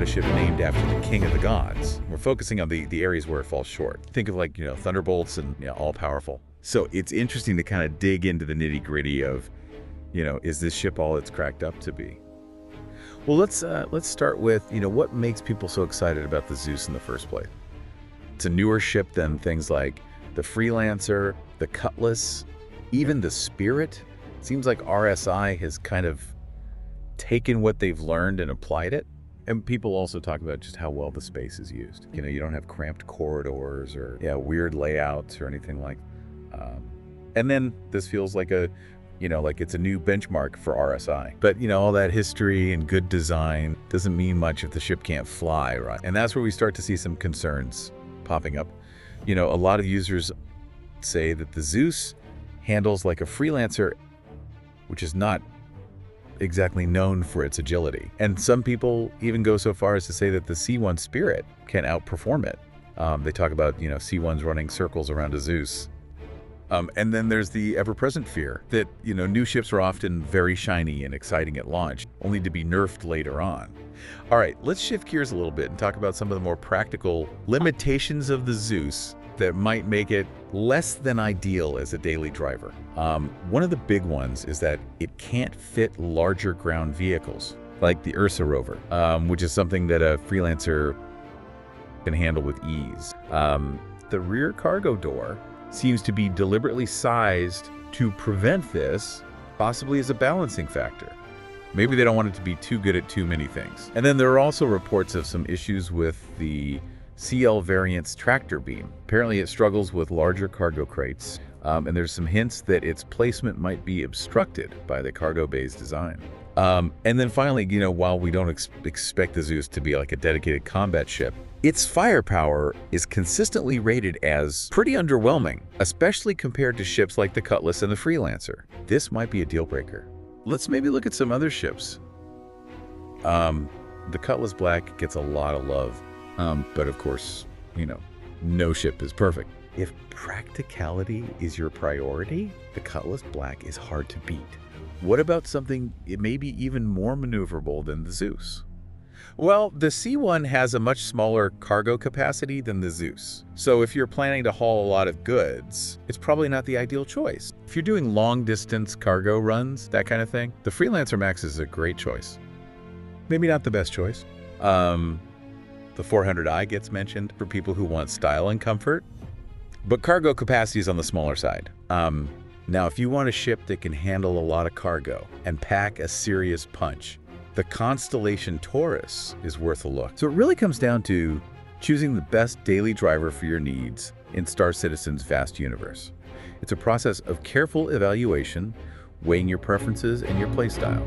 got a ship named after the king of the gods. We're focusing on the areas where it falls short. Think of like, thunderbolts and all-powerful. So it's interesting to kind of dig into the nitty-gritty of, is this ship all it's cracked up to be? Well, let's start with, what makes people so excited about the Zeus in the first place? It's a newer ship than things like the Freelancer, the Cutlass, even the Spirit. It seems like RSI has kind of taken what they've learned and applied it. And people also talk about just how well the space is used. You don't have cramped corridors or weird layouts or anything like. And then this feels like like it's a new benchmark for RSI. But all that history and good design doesn't mean much if the ship can't fly, right? And that's where we start to see some concerns popping up. A lot of users say that the Zeus handles like a Freelancer, which is not exactly known for its agility. And some people even go so far as to say that the C1 Spirit can outperform it. They talk about, C1s running circles around a Zeus. And then there's the ever-present fear that, new ships are often very shiny and exciting at launch, only to be nerfed later on. All right, let's shift gears a little bit and talk about some of the more practical limitations of the Zeus that might make it less than ideal as a daily driver. One of the big ones is that it can't fit larger ground vehicles, like the Ursa rover, which is something that a Freelancer can handle with ease. The rear cargo door seems to be deliberately sized to prevent this, possibly as a balancing factor. Maybe they don't want it to be too good at too many things. And then there are also reports of some issues with the CL variant's tractor beam. Apparently it struggles with larger cargo crates, and there's some hints that its placement might be obstructed by the cargo bay's design. And then finally, while we don't expect the Zeus to be like a dedicated combat ship, its firepower is consistently rated as pretty underwhelming, especially compared to ships like the Cutlass and the Freelancer. This might be a deal breaker. Let's maybe look at some other ships. The Cutlass Black gets a lot of love, but of course, no ship is perfect. If practicality is your priority, the Cutlass Black is hard to beat. What about something it may be even more maneuverable than the Zeus? Well, the C1 has a much smaller cargo capacity than the Zeus. So if you're planning to haul a lot of goods, it's probably not the ideal choice. If you're doing long-distance cargo runs, that kind of thing, the Freelancer Max is a great choice. Maybe not the best choice. The 400i gets mentioned for people who want style and comfort, but cargo capacity is on the smaller side. Now, if you want a ship that can handle a lot of cargo and pack a serious punch, the Constellation Taurus is worth a look. So it really comes down to choosing the best daily driver for your needs in StarCitizen's vast universe. It's a process of careful evaluation, weighing your preferences and your playstyle.